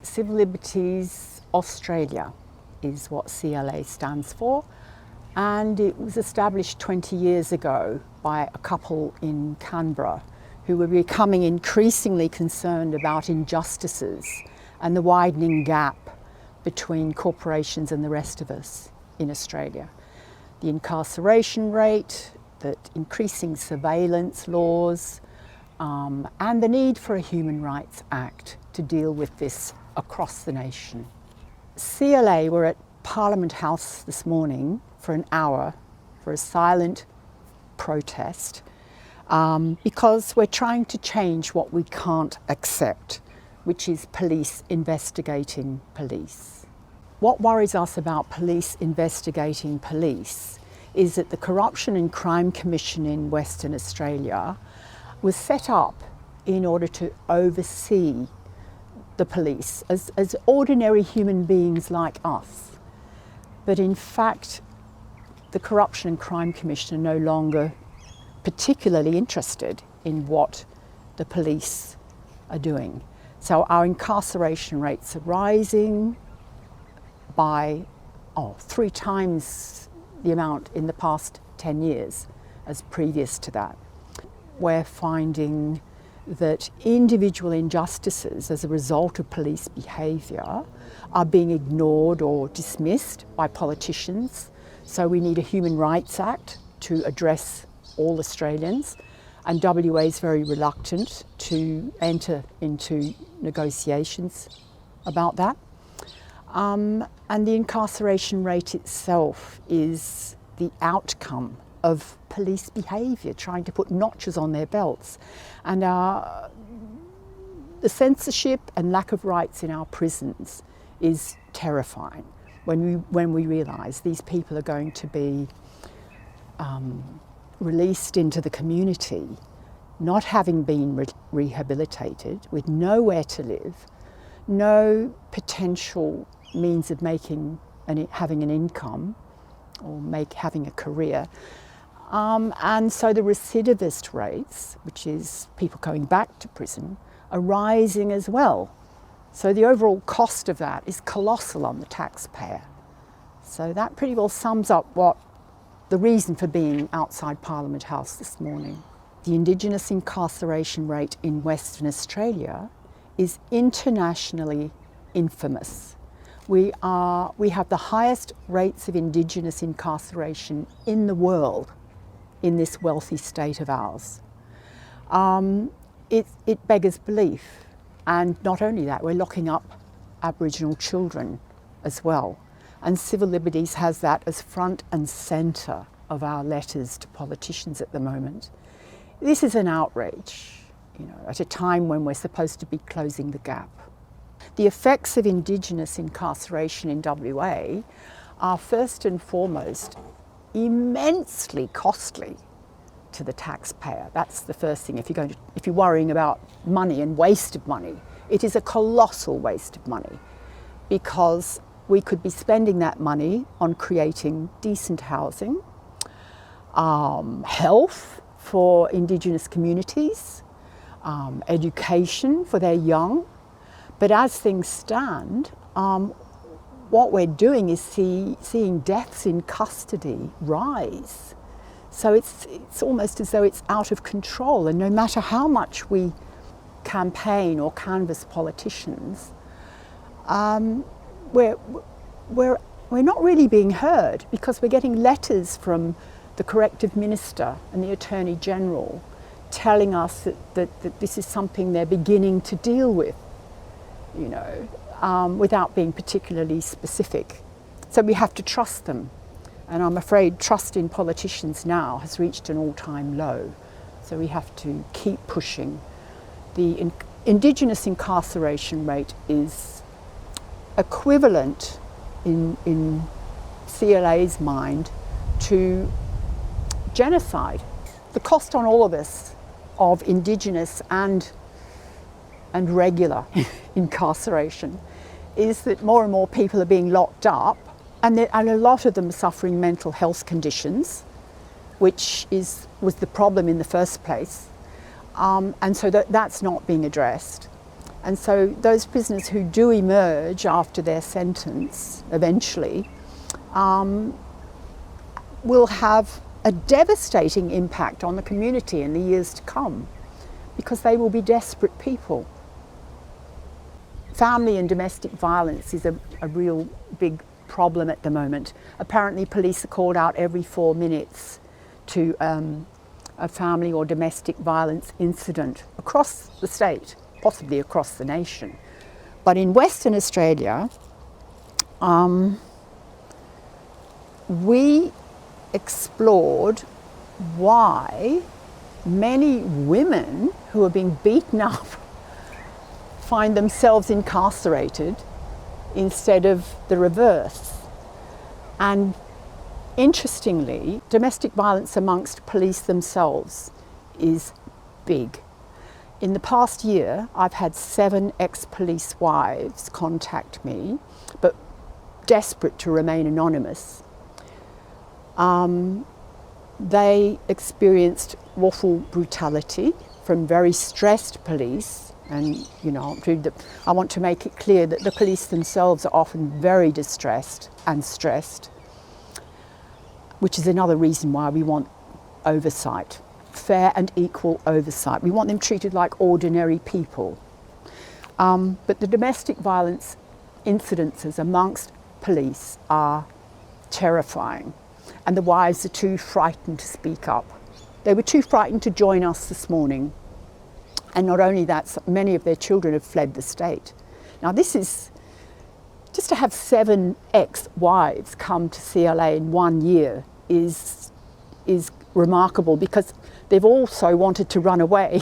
Civil Liberties Australia is what CLA stands for, and it was established 20 years ago by a couple in Canberra who were becoming increasingly concerned about injustices and the widening gap between corporations and the rest of us in Australia. The incarceration rate, the increasing surveillance laws, and the need for a Human Rights Act to deal with this across the nation. CLA were at Parliament House this morning for an hour for a silent protest because we're trying to change what we can't accept, which is police investigating police. What worries us about police investigating police is that the Corruption and Crime Commission in Western Australia was set up in order to oversee the police as ordinary human beings like us. But in fact, the Corruption and Crime Commission are no longer particularly interested in what the police are doing. So our incarceration rates are rising by 3 times the amount in the past 10 years as previous to that. We're finding that individual injustices as a result of police behaviour are being ignored or dismissed by politicians. So we need a Human Rights Act to address all Australians, and WA is very reluctant to enter into negotiations about that. And the incarceration rate itself is the outcome of police behaviour, trying to put notches on their belts. And the censorship and lack of rights in our prisons is terrifying when we realise these people are going to be released into the community, not having been rehabilitated, with nowhere to live, no potential means of having an income or having a career. And so the recidivist rates, which is people going back to prison, are rising as well. So the overall cost of that is colossal on the taxpayer. So that pretty well sums up what the reason for being outside Parliament House this morning. The Indigenous incarceration rate in Western Australia is internationally infamous. We have the highest rates of Indigenous incarceration in the world in this wealthy state of ours. It beggars belief. And not only that, we're locking up Aboriginal children as well. And Civil Liberties has that as front and centre of our letters to politicians at the moment. This is an outrage, at a time when we're supposed to be closing the gap. The effects of Indigenous incarceration in WA are first and foremost immensely costly to the taxpayer. That's the first thing. If you're worrying about money and waste of money, it is a colossal waste of money, because we could be spending that money on creating decent housing, health for Indigenous communities, education for their young. But as things stand, what we're doing is seeing deaths in custody rise. So it's almost as though it's out of control, and no matter how much we campaign or canvass politicians, we're not really being heard, because we're getting letters from the Corrective Minister and the Attorney General telling us that this is something they're beginning to deal with, without being particularly specific. So we have to trust them. And I'm afraid trust in politicians now has reached an all-time low. So we have to keep pushing. The Indigenous incarceration rate is equivalent in CLA's mind to genocide. The cost on all of us of Indigenous and regular incarceration is that more and more people are being locked up, and a lot of them are suffering mental health conditions, which was the problem in the first place. And so that's not being addressed. And so those prisoners who do emerge after their sentence, eventually, will have a devastating impact on the community in the years to come, because they will be desperate people. Family and domestic violence is a real big problem at the moment. Apparently police are called out every 4 minutes to a family or domestic violence incident across the state, possibly across the nation. But in Western Australia, we explored why many women who are being beaten up find themselves incarcerated instead of the reverse. And interestingly, domestic violence amongst police themselves is big. In the past year, I've had 7 ex-police wives contact me, but desperate to remain anonymous. They experienced awful brutality from very stressed police, and I want to make it clear that the police themselves are often very distressed and stressed, which is another reason why we want oversight, fair and equal oversight. We want them treated like ordinary people. But the domestic violence incidences amongst police are terrifying, and the wives are too frightened to speak up. They were too frightened to join us this morning. And not only that, many of their children have fled the state. Now this is, just to have 7 ex-wives come to CLA in 1 year is remarkable, because they've also wanted to run away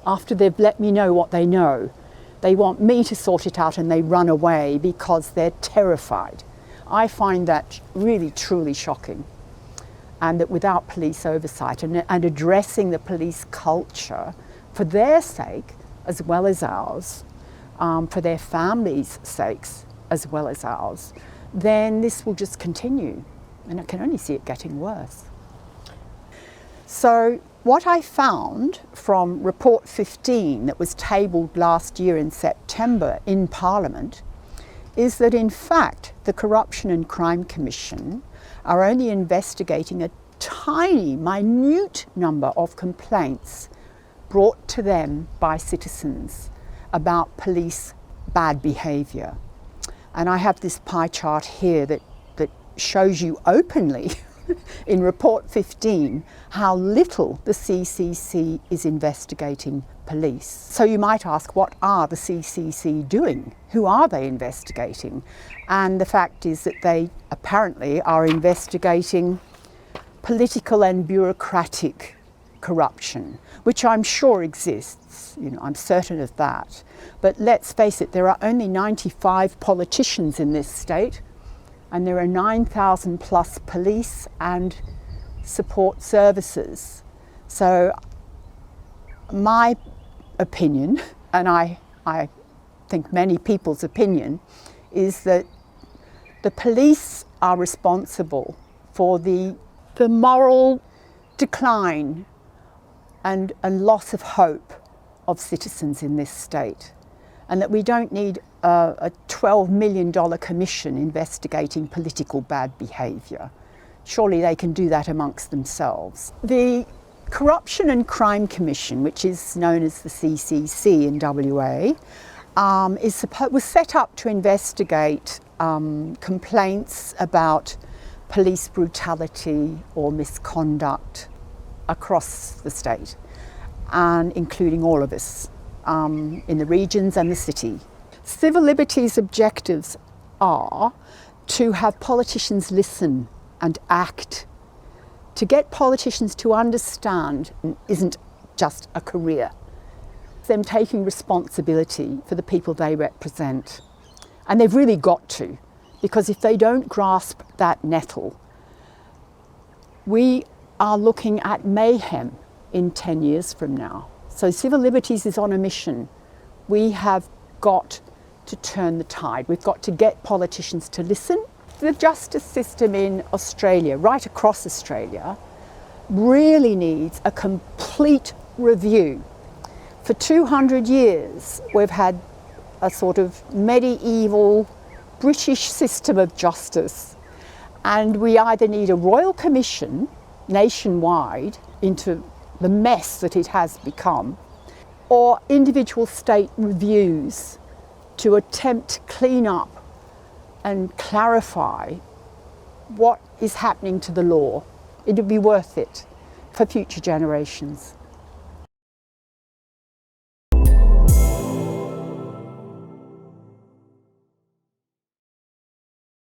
after they've let me know what they know. They want me to sort it out and they run away because they're terrified. I find that really, truly shocking. And that without police oversight and addressing the police culture for their sake as well as ours, for their families' sakes as well as ours, then this will just continue, and I can only see it getting worse. So what I found from Report 15 that was tabled last year in September in Parliament is that in fact the Corruption and Crime Commission are only investigating a tiny, minute number of complaints brought to them by citizens about police bad behaviour. And I have this pie chart here that shows you openly in Report 15 how little the CCC is investigating police. So you might ask, what are the CCC doing? Who are they investigating? And the fact is that they apparently are investigating political and bureaucratic corruption, which I'm sure exists, I'm certain of that. But let's face it, there are only 95 politicians in this state, and there are 9,000 plus police and support services. So my opinion, and I think many people's opinion, is that the police are responsible for the moral decline and loss of hope of citizens in this state, and that we don't need a $12 million commission investigating political bad behaviour. Surely they can do that amongst themselves. The Corruption and Crime Commission, which is known as the CCC in WA, was set up to investigate complaints about police brutality or misconduct across the state, and including all of us in the regions and the city. Civil liberties objectives are to have politicians listen and act, to get politicians to understand isn't just a career. Them taking responsibility for the people they represent. And they've really got to, because if they don't grasp that nettle, we are looking at mayhem in 10 years from now. So civil liberties is on a mission. We have got to turn the tide. We've got to get politicians to listen. The justice system in Australia, right across Australia, really needs a complete review. For 200 years, we've had a sort of medieval British system of justice, and we either need a royal commission nationwide into the mess that it has become, or individual state reviews to attempt to clean up and clarify what is happening to the law. It would be worth it for future generations.